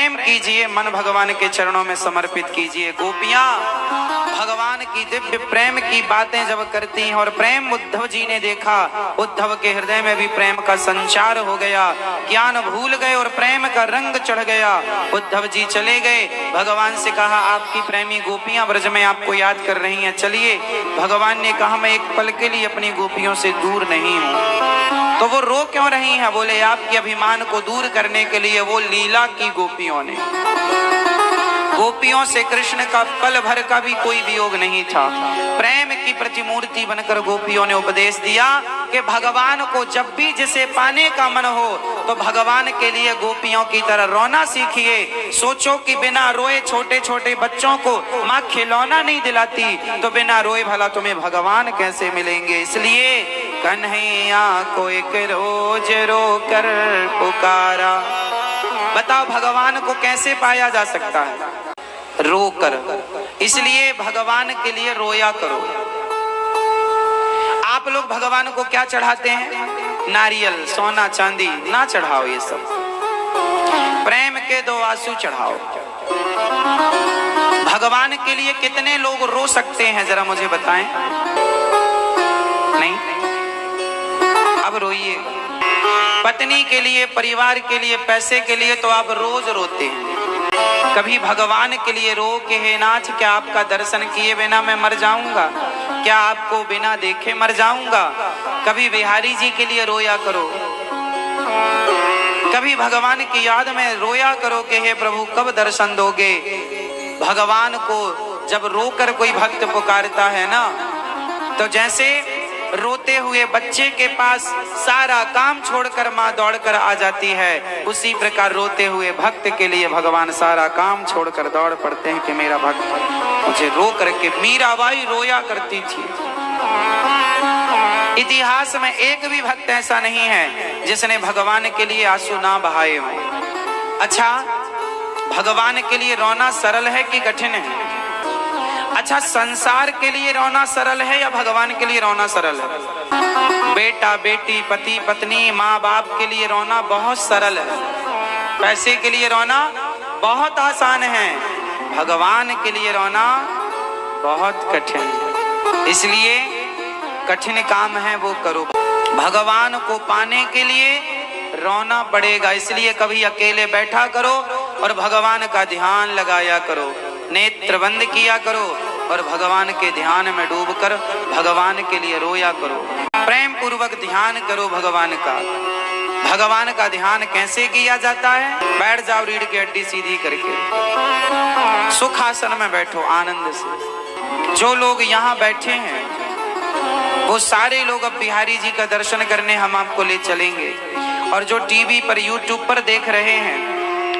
प्रेम कीजिए, मन भगवान के चरणों में समर्पित कीजिए। गोपियां भगवान की दिव्य प्रेम की बातें जब करती हैं और प्रेम उद्धव जी ने देखा, उद्धव के हृदय में भी प्रेम का संचार हो गया, ज्ञान भूल गए और प्रेम का रंग चढ़ गया। उद्धव जी चले गए, भगवान से कहा आपकी प्रेमी गोपियां ब्रज में आपको याद कर रही हैं, चलिए। भगवान ने कहा मैं एक पल के लिए अपनी गोपियों से दूर नहीं हूं। तो वो रो क्यों रही हैं? बोले आपके अभिमान को दूर करने के लिए वो लीला की गोपियों ने। गोपियों से कृष्ण का पल भर का भी कोई वियोग नहीं था। प्रेम की प्रतिमूर्ति बनकर गोपियों ने उपदेश दिया कि भगवान को जब भी जिसे पाने का मन हो तो भगवान के लिए गोपियों की तरह रोना सीखिए। सोचो कि बिना रोए छोटे छोटे बच्चों को माँ खिलौना नहीं दिलाती, तो बिना रोए भला तुम्हें भगवान कैसे मिलेंगे? इसलिए कन्हैया को एक रोज रो कर पुकारा। बताओ भगवान को कैसे पाया जा सकता है? रो कर। इसलिए भगवान के लिए रोया करो। आप लोग भगवान को क्या चढ़ाते हैं? नारियल, सोना, चांदी ना चढ़ाओ, ये सब प्रेम के 2 आंसू चढ़ाओ। भगवान के लिए कितने लोग रो सकते हैं जरा मुझे बताएं? नहीं? अब रोइए। पत्नी के लिए, परिवार के लिए, पैसे के लिए तो आप रोज रोते हैं। कभी भगवान के लिए रो के हे नाथ क्या आपका दर्शन किए बिना मैं मर जाऊंगा? क्या आपको बिना देखे मर जाऊंगा? कभी बिहारी जी के लिए रोया करो। कभी भगवान की याद में रोया करो कि हे प्रभु कब दर्शन दोगे? भगवान को जब रोकर कोई भक्त पुकारता है ना, तो जैसे रोते हुए बच्चे के पास सारा काम छोड़कर माँ दौड़कर आ जाती है, उसी प्रकार रोते हुए भक्त के लिए भगवान सारा काम छोड़कर दौड़ पड़ते हैं कि मेरा भक्त मुझे रो करके। मीराबाई रोया करती थी। इतिहास में एक भी भक्त ऐसा नहीं है जिसने भगवान के लिए आंसू ना बहाए हो। अच्छा, भगवान के लिए रोना सरल है कि कठिन है? अच्छा, संसार के लिए रोना सरल है या भगवान के लिए रोना सरल है? बेटा बेटी, पति पत्नी, माँ बाप के लिए रोना बहुत सरल है। पैसे के लिए रोना बहुत आसान है। भगवान के लिए रोना बहुत कठिन है। इसलिए कठिन काम है वो करो। भगवान को पाने के लिए रोना पड़ेगा, इसलिए कभी अकेले बैठा करो और भगवान का ध्यान लगाया करो। नेत्र बंद किया करो और भगवान के ध्यान में डूबकर भगवान के लिए रोया करो। प्रेम पूर्वक ध्यान करो भगवान का। भगवान का ध्यान कैसे किया जाता है? बैठ जाओ रीढ़ की हड्डी सीधी करके, सुखासन में बैठो आनंद से। जो लोग यहाँ बैठे हैं वो सारे लोग अब बिहारी जी का दर्शन करने हम आपको ले चलेंगे। और जो टीवी पर, यूट्यूब पर देख रहे हैं,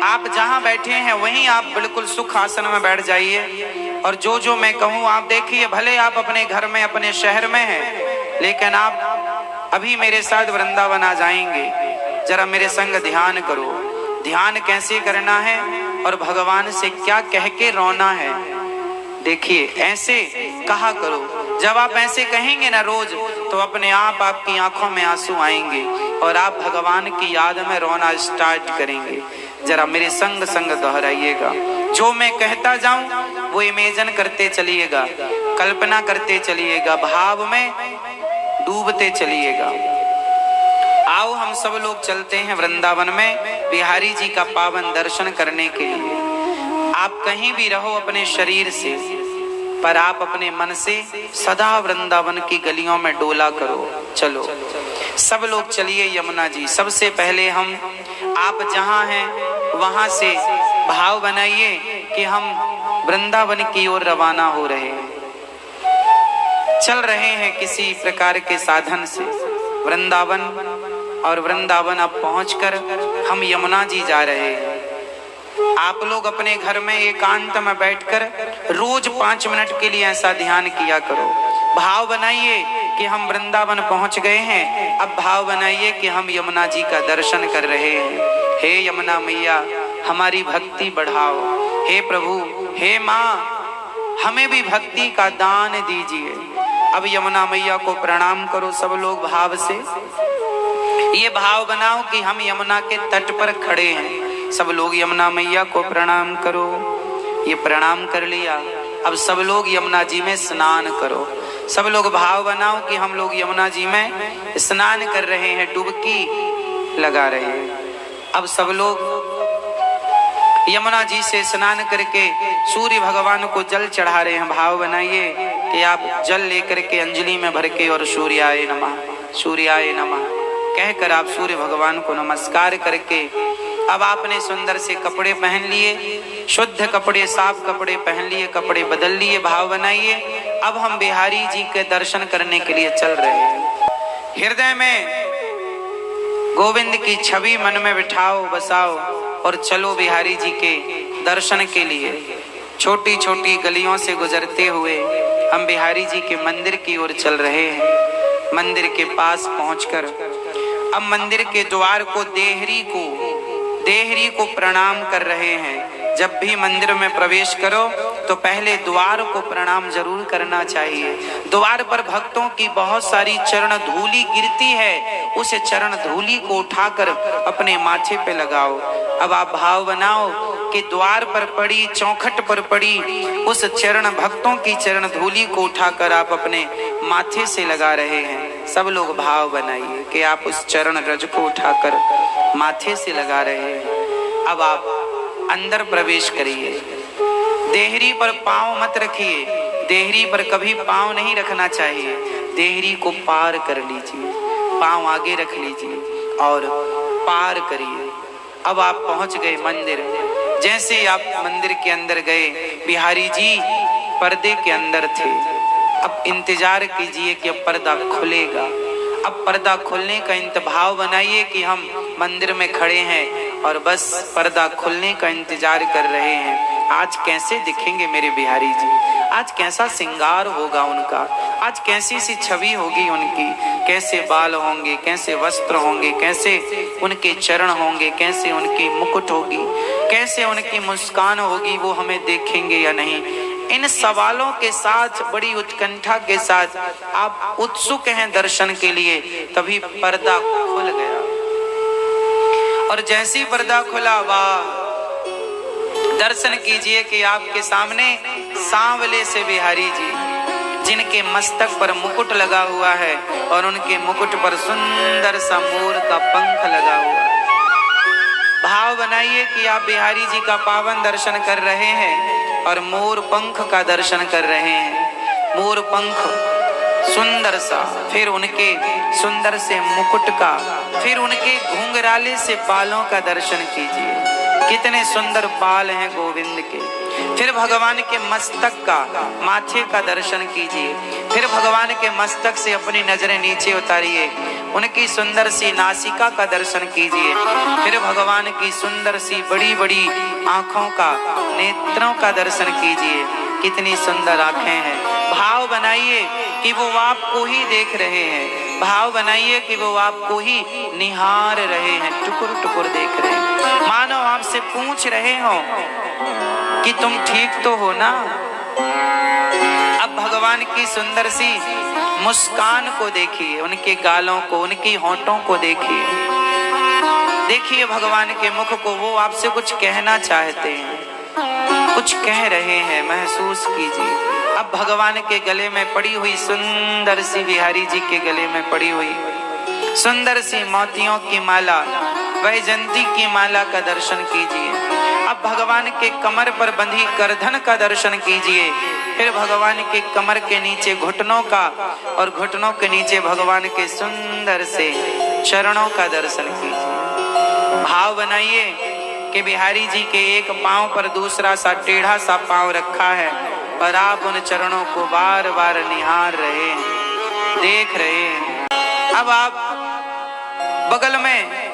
आप जहां बैठे हैं वहीं आप बिल्कुल सुख आसन में बैठ जाइए और जो मैं कहूं आप देखिए। भले आप अपने घर में, अपने शहर में हैं, लेकिन आप अभी मेरे साथ वृंदावन आ जाएंगे। जरा मेरे संग ध्यान करो। ध्यान कैसे करना है और भगवान से क्या कह के रोना है, देखिए। ऐसे कहा करो। जब आप ऐसे कहेंगे ना रोज, तो अपने आप आपकी आंखों में आंसू आएंगे और आप भगवान की याद में रोना स्टार्ट करेंगे। जरा मेरे संग संग दोहराइएगा। जो मैं कहता जाऊं वो इमेजिन करते चलिएगा, कल्पना करते चलिएगा, भाव में डूबते चलिएगा। आओ हम सब लोग चलते हैं वृंदावन में बिहारी जी का पावन दर्शन करने के लिए। आप कहीं भी रहो अपने शरीर से, पर आप अपने मन से सदा वृंदावन की गलियों में डोला करो। चलो सब लोग चलिए यमुना जी। सबसे पहले हम, आप जहां हैं वहां से भाव बनाइए कि हम वृंदावन की ओर रवाना हो रहे हैं, चल रहे हैं किसी प्रकार के साधन से वृंदावन। और वृंदावन अब पहुंचकर हम यमुना जी जा रहे हैं। आप लोग अपने घर में एकांत में बैठकर रोज 5 मिनट के लिए ऐसा ध्यान किया करो। भाव बनाइए कि हम वृंदावन पहुंच गए हैं। अब भाव बनाइए कि हम यमुना जी का दर्शन कर रहे हैं। हे यमुना मैया हमारी भक्ति बढ़ाओ। हे प्रभु, हे माँ हमें भी भक्ति का दान दीजिए। अब यमुना मैया को प्रणाम करो सब लोग भाव से। ये भाव बनाओ कि हम यमुना के तट पर खड़े हैं। सब लोग यमुना मैया को प्रणाम करो। ये प्रणाम कर लिया, अब सब लोग यमुना जी में स्नान करो। सब लोग भाव बनाओ कि हम लोग यमुना जी में स्नान कर रहे हैं, डुबकी लगा रहे हैं। अब सब लोग यमुना जी से स्नान करके सूर्य भगवान को जल चढ़ा रहे हैं। भाव बनाइए कि आप जल लेकर के अंजलि में भर के और सूर्याय नमः, सूर्याय नमः कहकर आप सूर्य भगवान को नमस्कार करके अब आपने सुंदर से कपड़े पहन लिए, शुद्ध कपड़े, साफ कपड़े पहन लिए, कपड़े बदल लिए। भाव बनाइए अब हम बिहारी जी के दर्शन करने के लिए चल रहे हैं। हृदय में गोविंद की छवि मन में बिठाओ, बसाओ और चलो बिहारी जी के दर्शन के लिए। छोटी छोटी गलियों से गुजरते हुए हम बिहारी जी के मंदिर की ओर चल रहे हैं। मंदिर के पास पहुंचकर अब मंदिर के द्वार को देहरी को प्रणाम कर रहे हैं। जब भी मंदिर में प्रवेश करो तो पहले द्वार को प्रणाम जरूर करना चाहिए। द्वार पर भक्तों की बहुत सारी चरण धूली गिरती है, उस चरण धूली को उठाकर अपने माथे पे लगाओ। अब आप भाव बनाओ कि द्वार पर पड़ी, चौखट पर पड़ी उस चरण, भक्तों की चरण धूली को उठाकर आप अपने माथे से लगा रहे हैं। सब लोग भाव बनाइए कि आप उस चरण रज को उठाकर माथे से लगा रहे हैं। अब आप अंदर प्रवेश करिए। देहरी पर पांव मत रखिए, देहरी पर कभी पांव नहीं रखना चाहिए। देहरी को पार कर लीजिए, पांव आगे रख लीजिए और पार करिए। अब आप पहुंच गए मंदिर। जैसे आप मंदिर के अंदर गए, बिहारी जी पर्दे के अंदर थे। अब इंतजार कीजिए कि अब पर्दा खुलेगा। अब पर्दा खुलने का भाव बनाइए कि हम मंदिर में खड़े हैं और बस पर्दा खुलने का इंतजार कर रहे हैं। आज कैसे दिखेंगे मेरे बिहारी जी, आज कैसा श्रृंगार होगा उनका, आज कैसी सी छवि होगी उनकी, कैसे बाल होंगे, कैसे वस्त्र होंगे, कैसे उनके चरण होंगे, कैसे उनकी मुकुट होगी, कैसे उनकी मुस्कान होगी, वो हमें देखेंगे या नहीं। इन सवालों के साथ, बड़ी उत्कंठा के साथ आप उत्सुक हैं दर्शन के लिए। तभी पर्दा खुल गया और जैसे ही पर्दा खुला, वाह, दर्शन कीजिए कि आपके सामने सांवले से बिहारी जी, जिनके मस्तक पर मुकुट लगा हुआ है और उनके मुकुट पर सुंदर सा मोर का पंख लगा हुआ है। भाव बनाइए कि आप बिहारी जी का पावन दर्शन कर रहे हैं और मोर पंख का दर्शन कर रहे हैं। मोर पंख सुंदर सा, फिर उनके सुंदर से मुकुट का, फिर उनके घुंघराले से बालों का दर्शन कीजिए। कितने सुंदर बाल हैं गोविंद के। फिर भगवान के मस्तक का, माथे का दर्शन कीजिए। फिर भगवान के मस्तक से अपनी नजरें नीचे उतारिए, उनकी सुंदर सी नासिका का दर्शन कीजिए। फिर भगवान की सुंदर सी बड़ी बड़ी आंखों का, नेत्रों का दर्शन कीजिए। कितनी सुंदर आंखें हैं। भाव बनाइए कि वो आपको ही देख रहे हैं। भाव बनाइए कि वो आपको ही निहार रहे हैं, टुकुर टुकुर देख रहे हैं, मानो आपसे पूछ रहे हो कि तुम ठीक तो हो ना। अब भगवान की सुंदर सी मुस्कान को देखिए, उनके गालों को, उनकी होंठों को देखिए। देखिए भगवान के मुख को, वो आपसे कुछ कहना चाहते हैं, कुछ कह रहे हैं, महसूस कीजिए। अब भगवान के गले में पड़ी हुई सुंदर सी, बिहारी जी के गले में पड़ी हुई सुंदर सी मोतियों की माला, वैजंती की माला का दर्शन कीजिए। अब भगवान के कमर पर बंधी करधन का दर्शन कीजिए। फिर भगवान के कमर के नीचे घुटनों का और घुटनों के नीचे भगवान के सुंदर से चरणों का दर्शन कीजिए। भाव बनाइए कि बिहारी जी के एक पांव पर दूसरा सा टेढ़ा सा पांव रखा है और आप उन चरणों को बार बार निहार रहे हैं, देख रहे हैं। अब आप बगल में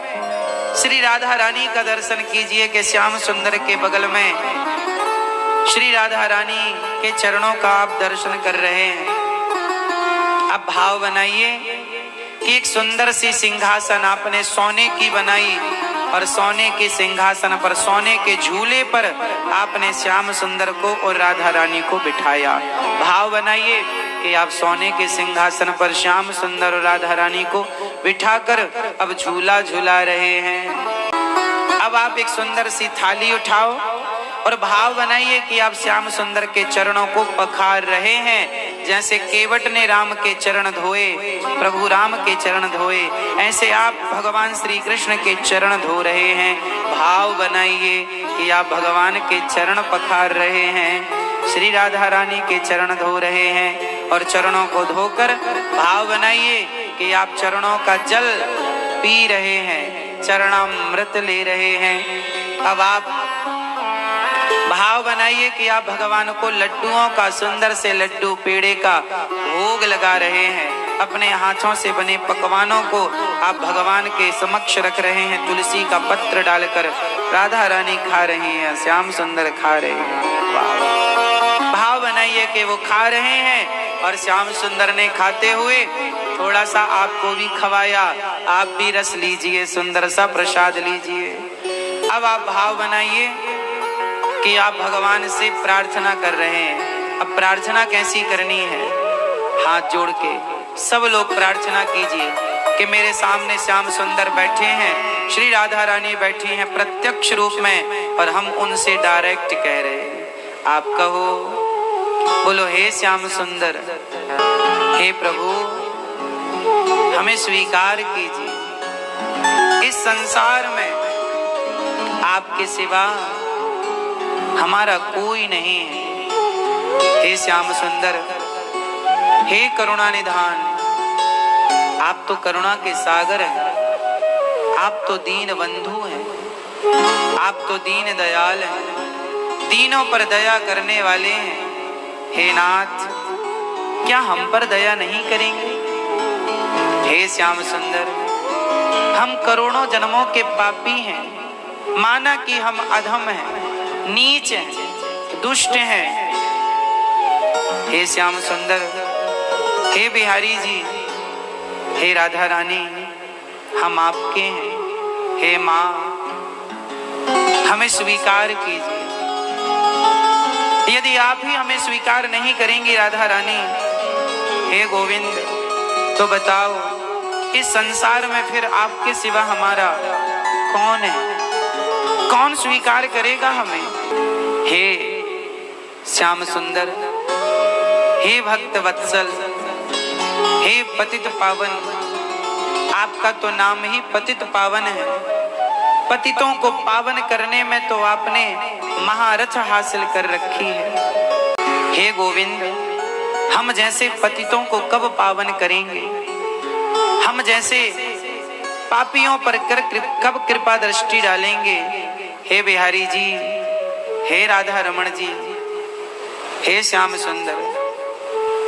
श्री राधा रानी का दर्शन कीजिए कि श्याम सुंदर के बगल में श्री राधा रानी के चरणों का आप दर्शन कर रहे हैं। अब भाव बनाइए कि एक सुंदर सी सिंहासन आपने सोने की बनाई और सोने के सिंहासन पर, सोने के झूले पर आपने श्याम सुंदर को और राधा रानी को बिठाया। भाव बनाइए कि आप सोने के सिंहासन पर श्याम सुंदर और राधा रानी को बिठाकर अब झूला झूला रहे हैं। अब आप एक सुंदर सी थाली उठाओ और भाव बनाइए कि आप श्याम सुंदर के चरणों को पखार रहे हैं। जैसे केवट ने राम के चरण धोए, प्रभु राम के चरण धोए, ऐसे आप भगवान श्री कृष्ण के चरण धो रहे हैं। भाव बनाइए कि आप भगवान के चरण पखार रहे हैं, श्री राधा रानी के चरण धो रहे हैं। और चरणों को धोकर भाव बनाइए कि आप चरणों का जल पी रहे हैं, चरणामृत ले रहे हैं। अब आप भाव बनाइए कि आप भगवान को लड्डुओं का, सुंदर से लड्डू पेड़े का भोग लगा रहे हैं। अपने हाथों से बने पकवानों को आप भगवान के समक्ष रख रहे हैं। तुलसी का पत्र डालकर राधा रानी खा रही हैं, श्याम सुंदर खा रहे हैं। भाव बनाइए कि वो खा रहे हैं और श्याम सुंदर ने खाते हुए थोड़ा सा आपको भी खवाया। आप भी रस लीजिए, सुंदर सा प्रसाद लीजिए। अब आप भाव बनाइए कि आप भगवान से प्रार्थना कर रहे हैं। अब प्रार्थना कैसी करनी है? हाथ जोड़ के सब लोग प्रार्थना कीजिए कि मेरे सामने श्याम सुंदर बैठे हैं, श्री राधा रानी बैठी हैं प्रत्यक्ष रूप में, और हम उनसे डायरेक्ट कह रहे हैं। आप कहो, बोलो, हे श्याम सुंदर, हे प्रभु, हमें स्वीकार कीजिए। इस संसार में आपके सिवा हमारा कोई नहीं है। हे श्याम सुंदर, हे करुणा निधान, आप तो करुणा के सागर हैं, आप तो दीन बंधु हैं, आप तो दीन दयाल हैं, दीनों पर दया करने वाले हैं। हे नाथ, क्या हम पर दया नहीं करेंगे? हे श्याम सुंदर, हम करोड़ों जन्मों के पापी हैं, माना कि हम अधम हैं, नीच हैं, दुष्ट हैं। हे श्याम सुंदर, हे बिहारी जी, हे राधा रानी, हम आपके हैं। हे माँ, हमें स्वीकार कीजिए। यदि आप ही हमें स्वीकार नहीं करेंगी राधा रानी, हे गोविंद, तो बताओ इस संसार में फिर आपके सिवा हमारा कौन है? कौन स्वीकार करेगा हमें? हे श्याम सुंदर, हे भक्त वत्सल, हे पतित पावन, आपका तो नाम ही पतित पावन है। पतितों को पावन करने में तो आपने महारथ हासिल कर रखी है। हे गोविंद, हम जैसे पतितों को कब पावन करेंगे? हम जैसे पापियों पर कब कृपा दृष्टि डालेंगे? हे बिहारी जी, हे राधा रमण जी, हे श्याम सुंदर,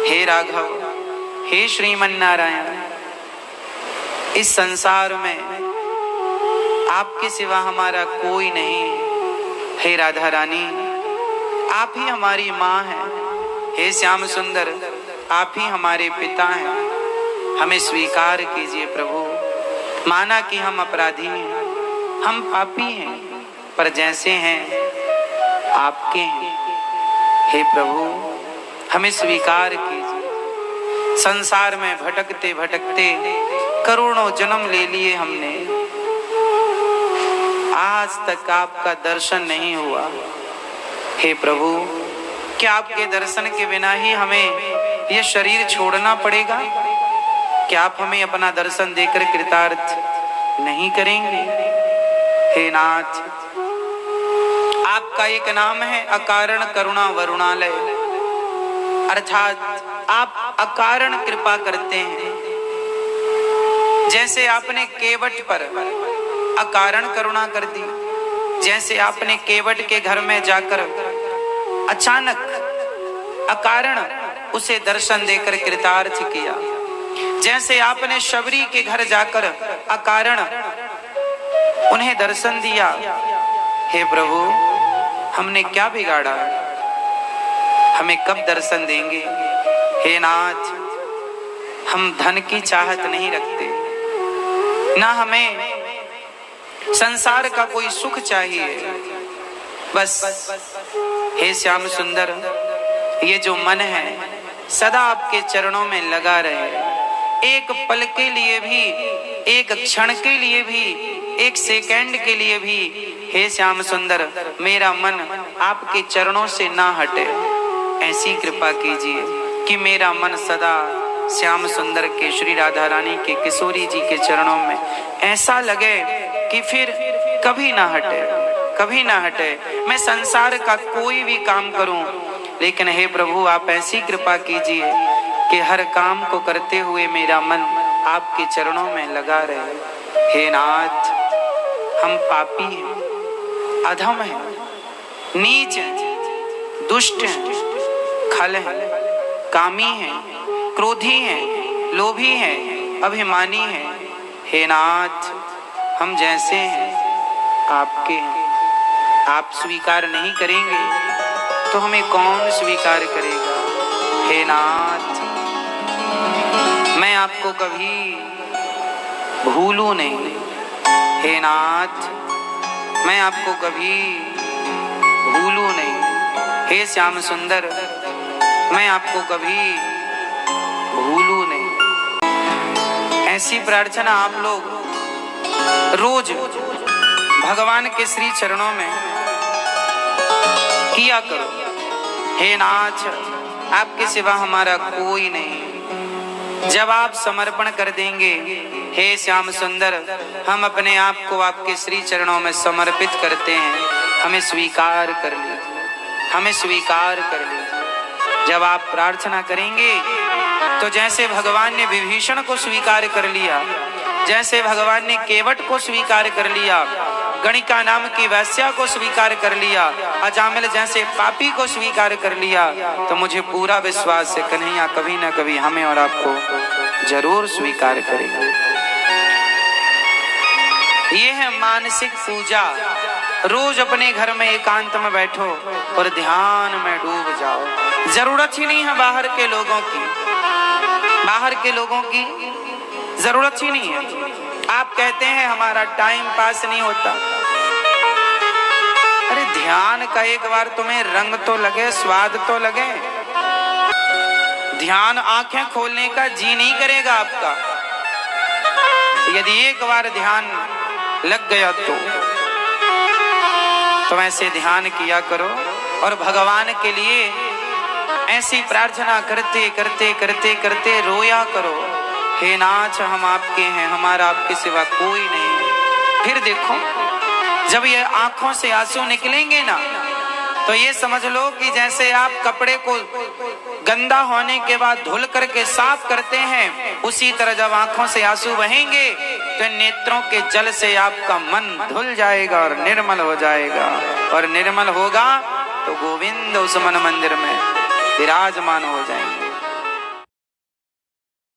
हे राघव, हे श्रीमन नारायण, इस संसार में आपके सिवा हमारा कोई नहीं। हे राधा रानी, आप ही हमारी माँ हैं। हे श्याम सुंदर, आप ही हमारे पिता हैं। हमें स्वीकार कीजिए प्रभु। माना कि हम अपराधी हैं, हम पापी हैं, पर जैसे हैं आपके हैं। हे प्रभु, हमें स्वीकार कीजिए। संसार में भटकते भटकते करोड़ों जन्म ले लिए हमने, आज तक आपका दर्शन नहीं हुआ। हे प्रभु, क्या आपके दर्शन के बिना ही हमें यह शरीर छोड़ना पड़ेगा? क्या आप हमें अपना दर्शन देकर कृतार्थ नहीं करेंगे? हे नाथ, आपका एक नाम है अकारण करुणा वरुणालय, अर्थात आप अकारण कृपा करते हैं। जैसे आपने केवट पर अकारण करुणा कर दी, जैसे आपने केवट के घर में जाकर अचानक अकारण उसे दर्शन देकर कृतार्थ किया, जैसे आपने शबरी के घर जाकर अकारण उन्हें दर्शन दिया। हे प्रभु, हमने क्या बिगाड़ा? हमें कब दर्शन देंगे? हे नाथ, हम धन की चाहत नहीं रखते, ना हमें संसार का कोई सुख चाहिए। बस हे श्याम सुंदर, ये जो मन है सदा आपके चरणों में लगा रहे। एक पल के लिए भी, एक क्षण के लिए भी, एक सेकंड के लिए भी हे श्याम सुंदर मेरा मन आपके चरणों से ना हटे। ऐसी कृपा कीजिए कि मेरा मन सदा श्याम सुंदर के, श्री राधा रानी के, किशोरी जी के चरणों में ऐसा लगे कि फिर कभी ना हटे, कभी ना हटे। मैं संसार का कोई भी काम करूं, लेकिन हे प्रभु आप ऐसी कृपा कीजिए कि हर काम को करते हुए मेरा मन आपके चरणों में लगा रहे। हे नाथ, हम पापी हैं, अधम हैं, नीच हैं, दुष्ट हैं, खल हैं, कामी हैं, क्रोधी हैं, लोभी हैं, अभिमानी हैं। हे नाथ, हम जैसे हैं आपके हैं। आप स्वीकार नहीं करेंगे तो हमें कौन स्वीकार करेगा। हे नाथ, मैं आपको कभी भूलूं नहीं। हे नाथ, मैं आपको कभी भूलूं नहीं। हे श्याम सुंदर, मैं आपको कभी भूलूं नहीं। ऐसी प्रार्थना आप लोग रोज भगवान के श्री चरणों में किया करो। हे नाथ, आपके सिवा हमारा कोई नहीं। जब आप समर्पण कर देंगे, हे श्याम सुंदर, हम अपने आप को आपके श्री चरणों में समर्पित करते हैं। हमें स्वीकार कर लीजिए, हमें स्वीकार कर लीजिए। जब आप प्रार्थना करेंगे तो जैसे भगवान ने विभीषण को स्वीकार कर लिया, जैसे भगवान ने केवट को स्वीकार कर लिया, गणिका नाम की वैश्या को स्वीकार कर लिया, अजामिल जैसे पापी को स्वीकार कर लिया, तो मुझे पूरा विश्वास है कन्हैया कभी ना कभी हमें और आपको जरूर स्वीकार करेगा। ये है मानसिक पूजा। रोज अपने घर में एकांत में बैठो और ध्यान में डूब जाओ। जरूरत ही नहीं है बाहर के लोगों की, बाहर के लोगों की जरूरत ही नहीं है। आप कहते हैं हमारा टाइम पास नहीं होता। अरे ध्यान का एक बार तुम्हें रंग तो लगे, स्वाद तो लगे। ध्यान आंखें खोलने का जी नहीं करेगा आपका। यदि एक बार ध्यान लग गया तो ऐसे ध्यान किया करो और भगवान के लिए ऐसी प्रार्थना करते करते करते करते रोया करो। हे नाथ, हम आपके हैं, हमारा आपके सिवा कोई नहीं। फिर देखो, जब ये आंखों से आंसू निकलेंगे ना, तो ये समझ लो कि जैसे आप कपड़े को गंदा होने के बाद धुल करके साफ करते हैं, उसी तरह जब आंखों से आंसू बहेंगे तो नेत्रों के जल से आपका मन धुल जाएगा और निर्मल हो जाएगा। और निर्मल होगा तो गोविंद उस मन मंदिर में विराजमान हो जाएंगे।